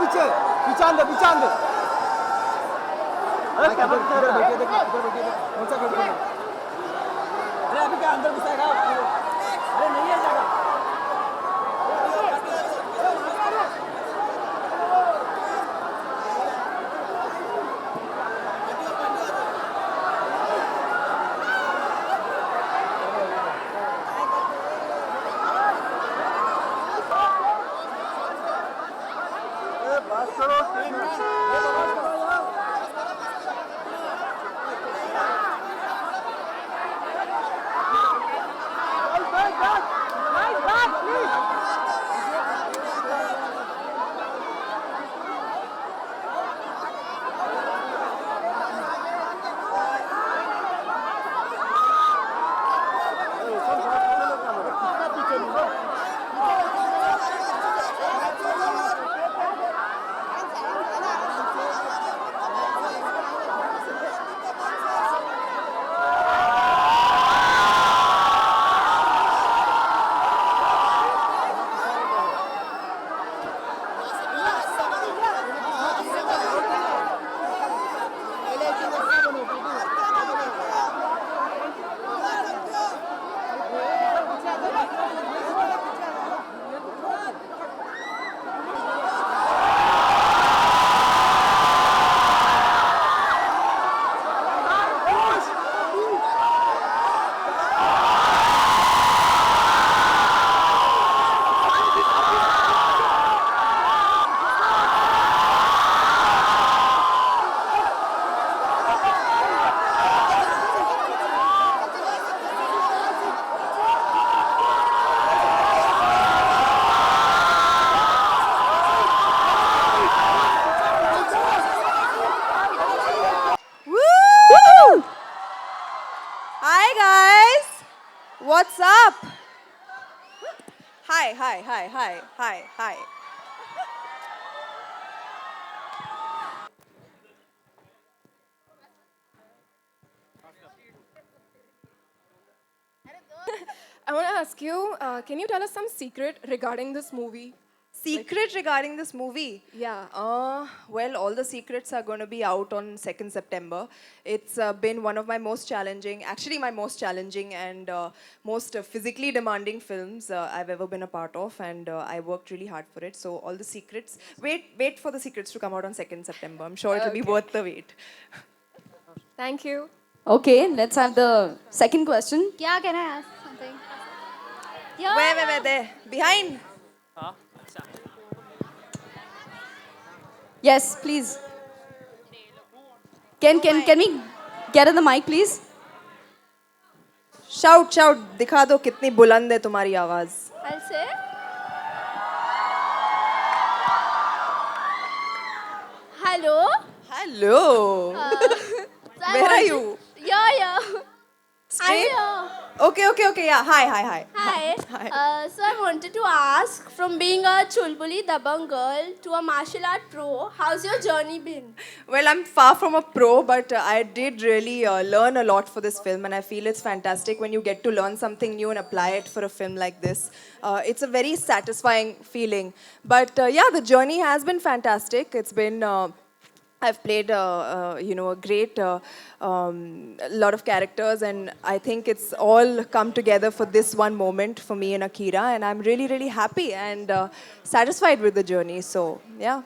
पीछे पीछे अंदर अरे कैमरा इधर बैठिए देखो कौन सा खिड़की है अरे अभी क्या अंदर घुसेगा अरे नहीं है जगह बस करो Hi guys, what's up? Hi. I want to ask you, can you tell us some secret regarding this movie? Secret regarding this movie? Yeah. Well, all the secrets are going to be out on 2nd September. It's been one of my most challenging, actually my most challenging and most physically demanding films I've ever been a part of, and I worked really hard for it. So all the secrets, wait for the secrets to come out on 2nd September. I'm sure it'll be Okay. worth the wait. Thank you. Okay, let's have the second question. Yeah, can I ask something? Yeah. Where, there? Behind? Yes, please. Can we get on the mic, please? Shout, दिखा दो कितनी बुलंद है तुम्हारी आवाज. I'll say. Hello. Hello. So I Where are wanted- you? Yeah. Straight? I'm here. Okay, yeah. Hi. Hi. Hi. So I wanted to ask, from being a chulbuli dabang girl to a martial art pro, how's your journey been? Well, I'm far from a pro, but I did really learn a lot for this film, and I feel it's fantastic when you get to learn something new and apply it for a film like this. It's a very satisfying feeling. But yeah, the journey has been fantastic. It's been I've played, a great lot of characters, and I think it's all come together for this one moment for me and Akira, and I'm really, really happy and satisfied with the journey. So, yeah.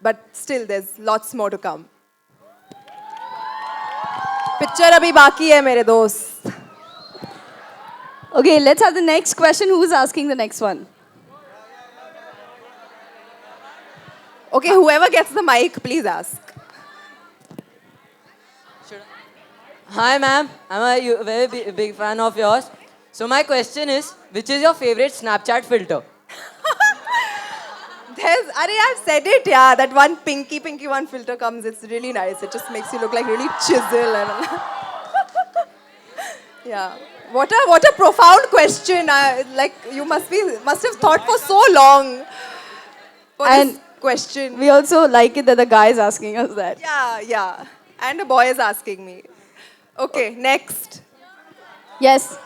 But still, there's lots more to come. Picture abhi baki hai, mere dost. Okay, let's have the next question. Who's asking the next one? Okay, whoever gets the mic, please ask. Hi, ma'am. I'm a very big fan of yours. So my question is, which is your favorite Snapchat filter? I've said it, yeah. That one pinky one filter comes. It's really nice. It just makes you look like really chisel and. Yeah. What a profound question. Like you must have thought for so long. For this question. We also like it that the guy is asking us that. Yeah. And a boy is asking me. Okay, next. Yes.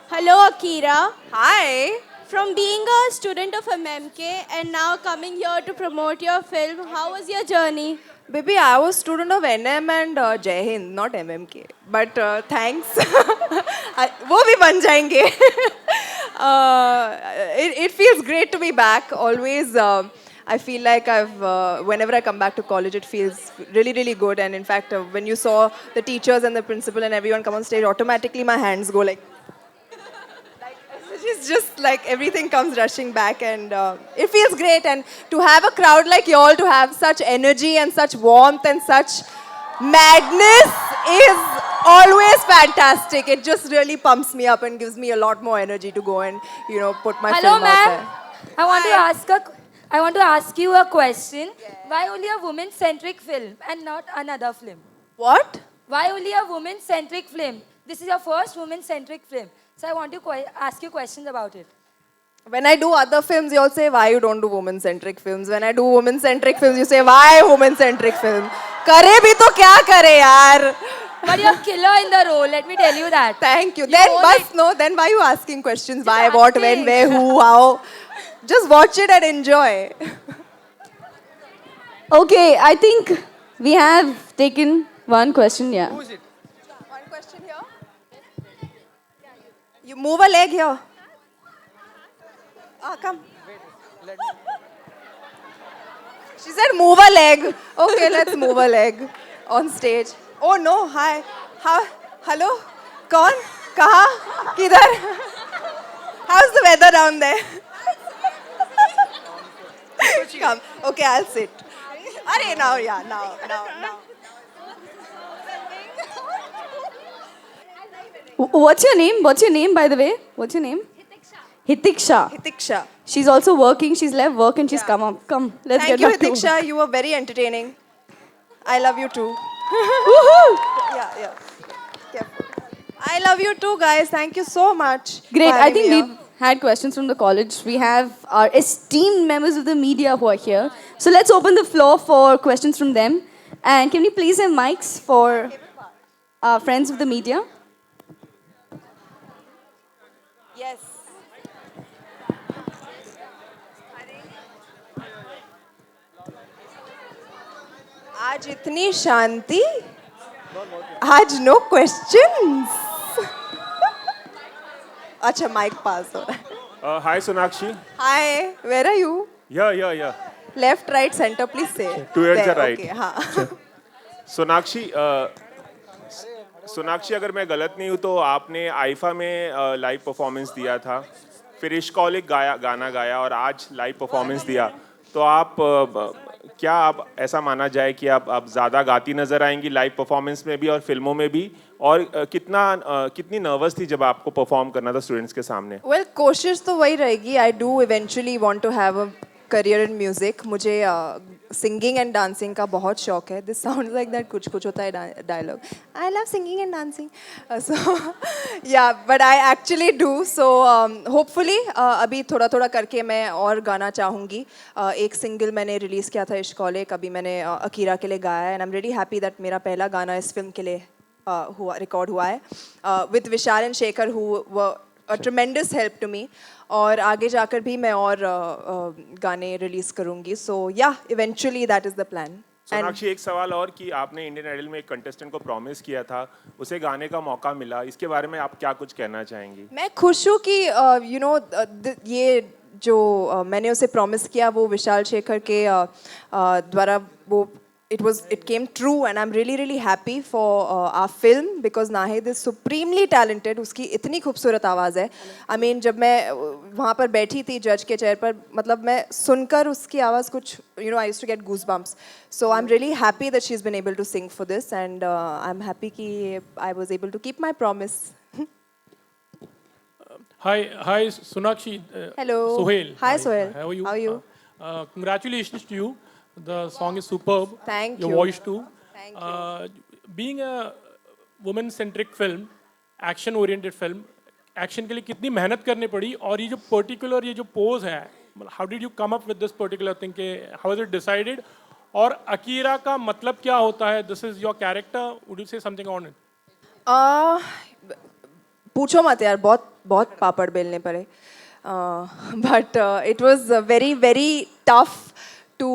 Hello, Akira. Hi. From being a student of MMK and now coming here to promote your film, how was your journey? Baby, I was student of NM and Jai Hind, not MMK. But thanks. वो भी बन जाएंगे. It feels great to be back. Always, I feel like whenever I come back to college, it feels really, really good. And in fact, when you saw the teachers and the principal and everyone come on stage, automatically my hands go like. It's just like everything comes rushing back, and it feels great. And to have a crowd like y'all, to have such energy and such warmth and such madness is always fantastic. It just really pumps me up and gives me a lot more energy to go and put my Hello, film out ma'am. there. I want to ask you a question. Why only a woman-centric film and not another film? What? Why only a woman-centric film? This is your first woman-centric film. So I want to ask you questions about it. When I do other films, you all say, why you don't do woman-centric films? When I do woman-centric films, you say, why woman-centric film? Kare bhi to kya kare, yaar? But you're killer in the role, let me tell you that. Thank you. You Then, own bas, it. no, then why are you asking questions? Just Why, what, when, asking. where, who, how? Just watch it and enjoy. Okay, I think we have taken one question. Yeah. Who is it? One question here. You move a leg here. Come. She said move a leg. Okay, let's move a leg on stage. Oh no, hi. Hello? Kaun? Kaha? Kidhar? How's the weather down there? Come. Okay, I'll sit. Arey, now. What's your name? What's your name, by the way? What's your name? Hitiksha. Hitiksha. She's also working. She's left work and she's come up. Come, let's Thank get you, back to Hitiksha. You were very entertaining. I love you too. Woohoo! Yeah. Careful. I love you too, guys. Thank you so much. Great. for I having think me we've here. had questions from the college. We have our esteemed members of the media who are here. So let's open the floor for questions from them. And can we please have mics for our friends of the media? Yes. आज इतनी शांति आज no questions अच्छा mic pass हो रहा है Hi Sonakshi. Hi where are you Yeah. Left right center please से Towards the right. हाँ सोनाक्षी अगर मैं गलत नहीं हूँ तो आपने आईफा में लाइव परफॉर्मेंस दिया था, फिर इश्कॉलिक गाना गाया और आज लाइव परफॉर्मेंस दिया, तो आप क्या आप ऐसा माना जाए कि आप ज़्यादा गाती नज़र आएंगी लाइव परफॉर्मेंस में भी और फिल्मों में भी, और कितनी नर्वस थी जब आपको परफॉर्म करना था स्टूडेंट्स के सामने? वेल कोशिश तो वही रहेगी. I do eventually want to have a career in music. मुझे सिंगिंग एंड डांसिंग का बहुत शौक है. दिस साउंड्स लाइक दैट कुछ होता है dialogue. I love singing and dancing. So yeah but I actually do. So hopefully अभी थोड़ा थोड़ा करके मैं और गाना चाहूँगी. एक सिंगल मैंने रिलीज़ किया था इश्कॉलिक, अभी मैंने अकीरा के लिए गाया है. And I am really happy that मेरा पहला गाना इस फिल्म के लिए रिकॉर्ड हुआ है with Vishal and Shekhar who were a tremendous help to me. और आगे जाकर भी मैं और गाने रिलीज करूंगी. सो या eventually that is the plan. Sonakshi एक सवाल और कि आपने इंडियन आइडल में एक कंटेस्टेंट को प्रॉमिस किया था, उसे गाने का मौका मिला, इसके बारे में आप क्या कुछ कहना चाहेंगी? मैं खुश हूँ कि यू नो ये जो मैंने उसे प्रॉमिस किया वो विशाल शेखर के द्वारा वो it came true, and I'm really happy for our film because Nahid is supremely talented. उसकी इतनी खूबसूरत आवाज़ है. I mean जब मैं वहाँ पर बैठी थी जज के चेयर पर, मतलब मैं सुनकर उसकी आवाज़ कुछ I used to get goosebumps. So I'm really happy that she's been able to sing for this, and I'm happy कि I was able to keep my promise. Hi, Sonakshi. Hello. Sohail. Hi, Sohail. How are you? How are you? Congratulations to you. The song is superb. Thank Your you. voice too. Thank you. Being a woman-centric film, action-oriented film, action के लिए कितनी मेहनत करनी पड़ी, और ये जो particular ये जो pose है, how did you come up with this particular thing? How was it decided? और अकीरा का मतलब क्या होता है? This is your character. Would you say something on it? पूछो मत यार, बहुत पापड़ बेलने पड़े. but it was very, very tough to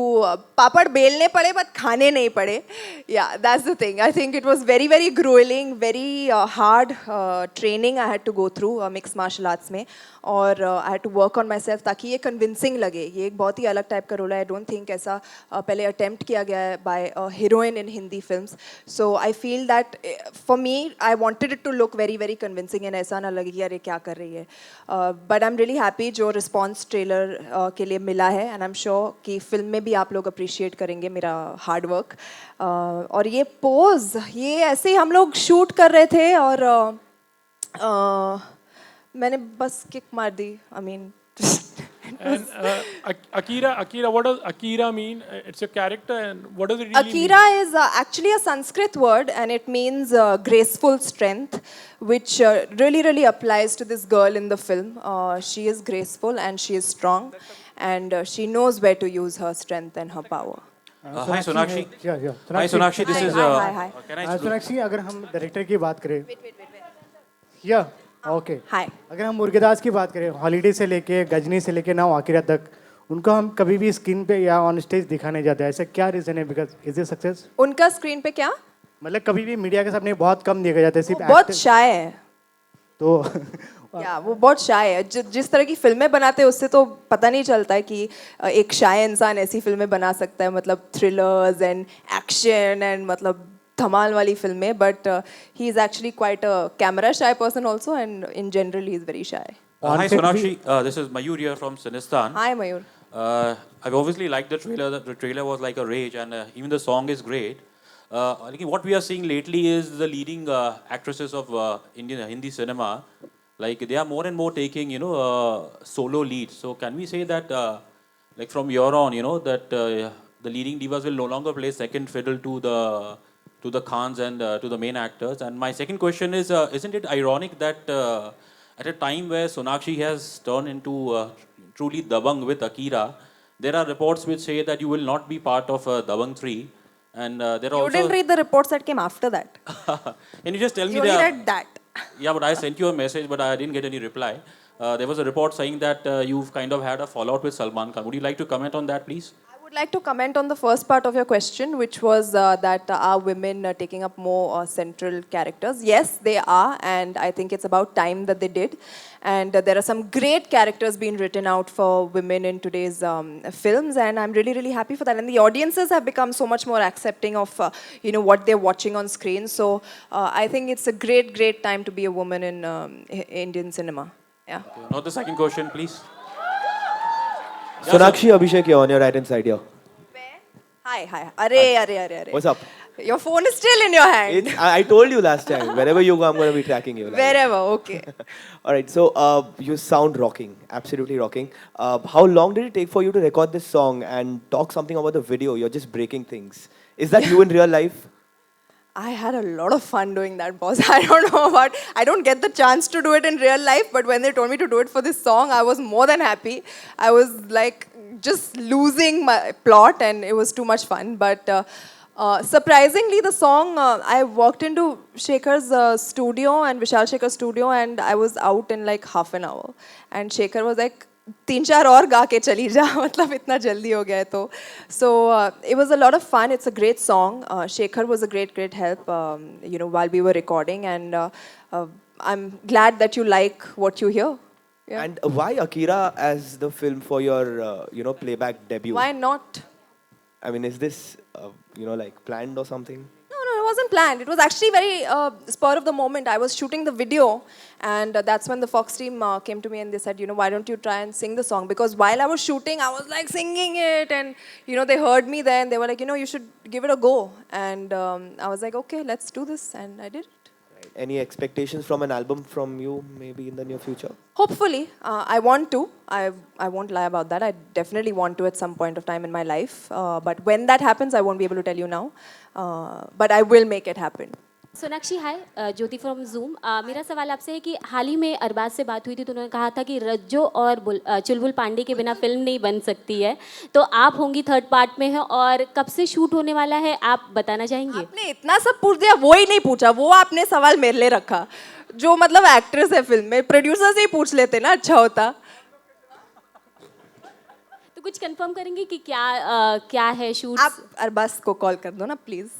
papad belne pade but khane nahi pade. Yeah, that's the thing. I think it was very, very grueling, very hard training I had to go through mixed martial arts में, और I had to work on myself ताकि ये convincing लगे. ये एक बहुत ही अलग type का role है. I don't think ऐसा पहले attempt किया गया है by a heroine in Hindi films. So I feel that for me, I wanted it to look very, very convincing and ऐसा ना लगे कि यार ये क्या कर रही है. But I'm really happy जो response trailer के लिए मिला है, and I'm sure कि film में भी आप लोग appreciate करेंगे मेरा hard work. और ये pose, ये ऐसे ही हम लोग shoot कर रहे थे और मैंने बस kick मार दी. I mean. And Akira, what does Akira mean? It's a character, and what does it really Akira is actually a Sanskrit word, and it means graceful strength, which really, really applies to this girl in the film. She is graceful and she is strong, and she knows where to use her strength and her power. Hi Sonakshi. Yeah. Hi Sonakshi, this is. Hi. Can I speak? Sonakshi, अगर हम director की बात करें, या okay, Hi. अगर हम मुर्गेदास की बात करें, हॉलीडे से लेके गजनी से लेके नाउ आकिरा तक, उनको हम कभी भी स्क्रीन पे या ऑन स्टेज दिखाने जाते हैं, ऐसा क्या रीजन है? Because is it success? उनका स्क्रीन पे क्या? मतलब कभी भी मीडिया के सामने बहुत कम देखा जाता है, सिर्फ बहुत शाय है. तो या वो बहुत शाय है. जिस तरह की फिल्में बनाते हैं उससे तो पता नहीं चलता है कि एक शाय इंसान ऐसी फिल्में बना सकता है, मतलब थ्रिलर्स एंड एक्शन एंड मतलब धमाल वाली फिल्में. But he is actually quite a camera shy person also, and in general he is very shy. Hi Sonakshi, this is Mayur here from Sinistan. Hi Mayur. I've obviously liked the trailer. The trailer was like a rage, and even the song is great. What we are seeing lately is the leading actresses of Indian Hindi cinema, like they are more and more taking, solo leads. So can we say that, like from here on, that the leading divas will no longer play second fiddle to the Khans and to the main actors? And my second question is, isn't it ironic that at a time where Sonakshi has turned into truly Dabang with Akira, there are reports which say that you will not be part of Dabang 3, and there are You also. didn't read the reports that came after that. Can you just tell me You only read that. Yeah, but I sent you a message, but I didn't get any reply. There was a report saying that you've kind of had a fallout with Salman Khan. Would you like to comment on that, please? I would like to comment on the first part of your question, which was that are women taking up more central characters? Yes, they are, and I think it's about time that they did. And there are some great characters being written out for women in today's films, and I'm really, really happy for that. And the audiences have become so much more accepting of, what they're watching on screen. So I think it's a great, great time to be a woman in Indian cinema. Yeah. Now the second question, please. Sonakshi, Abhishek here on your right hand side here. Hi. Arre. What's up? Your phone is still in your hand. I told you last time, wherever you go, I'm going to be tracking you. Wherever, okay. All right, so you sound rocking, absolutely rocking. How long did it take for you to record this song and talk something about the video? You're just breaking things. Is that you in real life? I had a lot of fun doing that, boss. I don't know about, I don't get the chance to do it in real life, but when they told me to do it for this song, I was more than happy. I was like just losing my plot, and it was too much fun. But surprisingly, the song, I walked into Shekhar's studio and Vishal Shekhar's studio, and I was out in like half an hour. And Shekhar was like, 3-4 और गा के चली जा, मतलब इतना जल्दी हो गया है तो. So it was a lot of fun. It's a great song. Shekhar was a great help, while we were recording, and I'm glad that you like what you hear. Yeah. And why Akira as the film for your, playback debut? Why not? I mean, is this, like planned or something? No, it wasn't planned. It was actually very spur of the moment. I was shooting the video, and that's when the Fox team came to me and they said, why don't you try and sing the song? Because while I was shooting, I was like singing it, and they heard me there, and they were like, you should give it a go. And I was like, okay, let's do this, and I did it. Any expectations from an album from you maybe in the near future? Hopefully. I want to. I won't lie about that. I definitely want to at some point of time in my life. But when that happens, I won't be able to tell you now. But I will make it happen. Sonakshi hi, Jyoti from zoom. मेरा सवाल आपसे है कि हाल ही में अरबाज से बात हुई थी तो उन्होंने कहा था कि रज्जो और चुलबुल पांडे के बिना फिल्म नहीं बन सकती है. तो आप होंगी थर्ड पार्ट में है, और कब से शूट होने वाला है आप बताना चाहेंगे? आपने इतना सब पूछ दिया, वो ही नहीं पूछा. वो आपने सवाल मेरे लिए रखा, जो मतलब एक्ट्रेस है फिल्म में. प्रोड्यूसर से ही पूछ लेते ना, अच्छा होता. तो कुछ कंफर्म करेंगे कि क्या है शूट? आप अरबाज को कॉल कर दो ना please,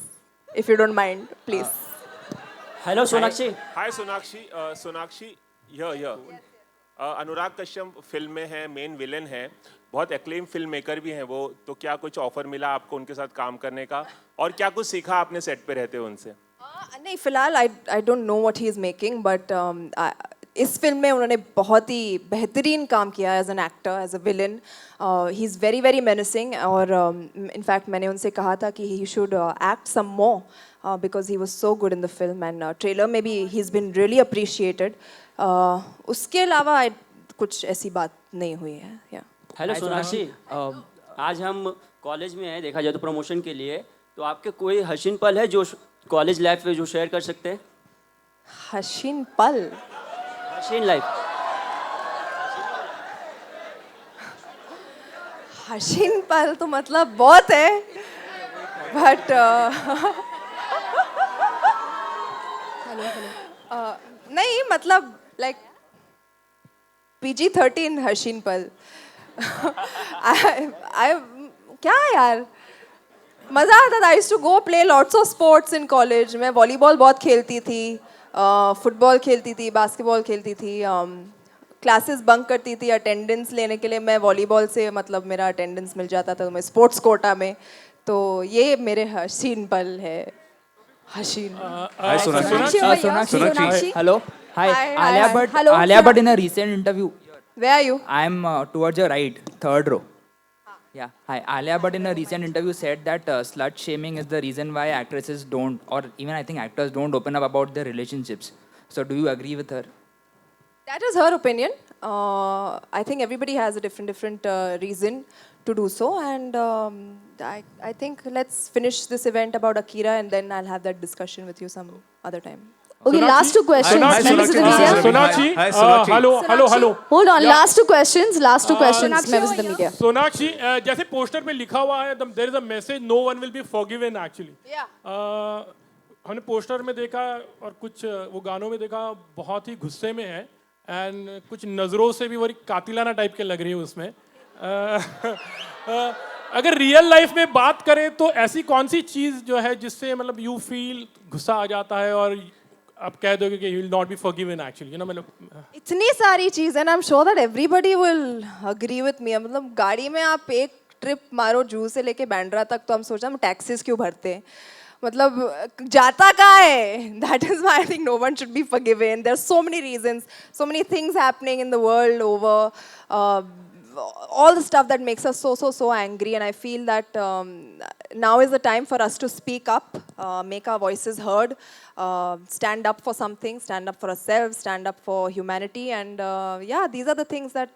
if you don't mind please. Hello Sonakshi. Hi Sonakshi. Sonakshi Anurag Kashyap film में है, मेन विलन है, बहुत एक्लेम फिल्म मेकर भी हैं वो, तो क्या कुछ ऑफर मिला आपको उनके साथ काम करने का, और क्या कुछ सीखा आपने सेट पे रहते हुए उनसे? नहीं, फिलहाल I don't know what he is making, but इस फिल्म में उन्होंने बहुत ही बेहतरीन काम किया as an actor, as a villain. He is very very menacing, और इनफैक्ट मैंने उनसे कहा था कि he should act some more because he was so good in the film, and trailer में भी he is been really appreciated. उसके अलावा कुछ ऐसी बात नहीं हुई है. या हेलो सोनाक्षी, आज हम कॉलेज में हैं, देखा जाए तो प्रमोशन के लिए, तो आपके कोई हसीन पल है जो कॉलेज लाइफ में जो शेयर कर सकते हैं? हसीन पल? हसीन लाइफ. हसीन पल तो मतलब बहुत है, बट नहीं, मतलब लाइक PG-13 हसीन पल. क्या यार, मज़ा आता था. I used to go play lots of sports in college. मैं वॉलीबॉल बहुत खेलती थी, फुटबॉल खेलती थी, बास्केटबॉल खेलती थी, क्लासेस बंक करती थी अटेंडेंस लेने के लिए. मैं वॉलीबॉल से मतलब मेरा अटेंडेंस मिल जाता था तो मैं स्पोर्ट्स कोटा में. तो ये मेरे हसीन पल है. हसीन. Hi Sonakshi. Hello. Hi. Hi. Alia Bhatt in a recent interview. Where are you? I'm towards your right, third row. Yeah. Hi. Alia Bhatt in a recent interview said that slut shaming is the reason why actresses don't, or even I think actors don't open up about their relationships. So do you agree with her? That is her opinion. I think everybody has a different reason to do so, and I think let's finish this event about Akira, and then I'll have that discussion with you some other time. Okay, last two questions. Members of the media. Sonakshi. Hello. Hold on, last two questions. Members of the media. Sonakshi, जैसे poster में लिखा हुआ है, there is a message, no one will be forgiven actually. Yeah. हमने poster में देखा और कुछ वो गानों में देखा, बहुत ही गुस्से में है, एंड कुछ नज़रों से भी बड़ी कातिलाना टाइप के लग रही है उसमें. अगर रियल लाइफ में बात करें तो ऐसी कौन सी चीज़ जो है जिससे मतलब यू फील गुस्सा आ जाता है और आप कह दोगे कि you will not be forgiven actually, you know, मतलब इतनी सारी चीज़, and I'm sure that everybody will agree with me. मतलब गाड़ी में आप एक ट्रिप मारो जू से लेके बैंड्रा तक, तो हम सोचा हम टैक्सीज क्यों भरते हैं, मतलब जाता कहाँ है. That is why I think no one should be forgiven. There are so many reasons, so many things happening in the world over all the stuff that makes us so angry, and I feel that now is the time for us to speak up, make our voices heard, stand up for something, stand up for ourselves, stand up for humanity, and yeah, these are the things that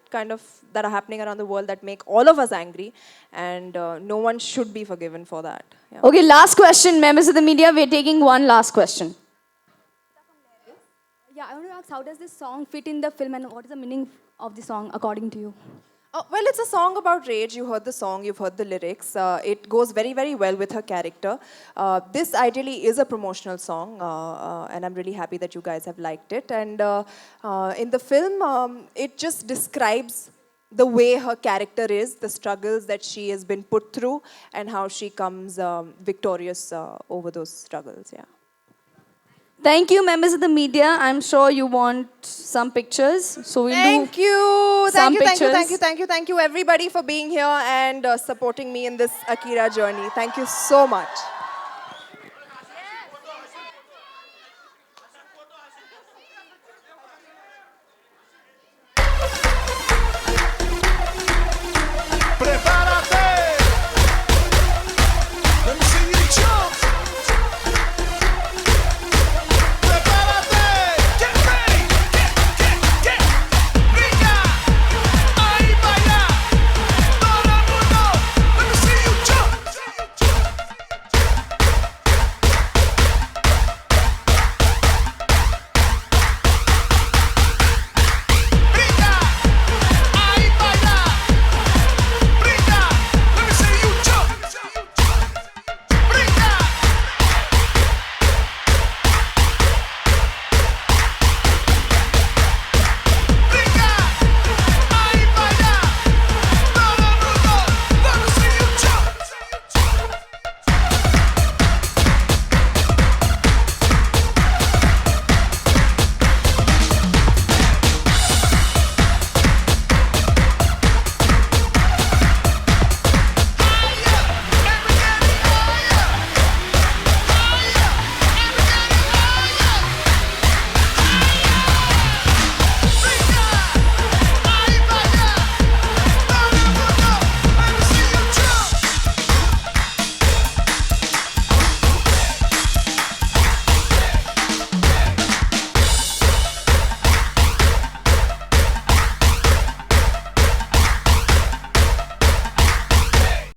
are happening around the world that make all of us angry, and no one should be forgiven for that. Yeah. Okay, last question, members of the media. We're taking one last question. Yeah, I want to ask, how does this song fit in the film, and what is the meaning of the song according to you? Well, it's a song about rage. You heard the song, you've heard the lyrics. It goes very, very well with her character. This ideally is a promotional song, and I'm really happy that you guys have liked it. And in the film, it just describes the way her character is, the struggles that she has been put through, and how she comes victorious over those struggles. Yeah. Thank you, members of the media. I'm sure you want some pictures, so we'll Thank do you. some Thank pictures. you, everybody, for being here and supporting me in this Akira journey. Thank you so much.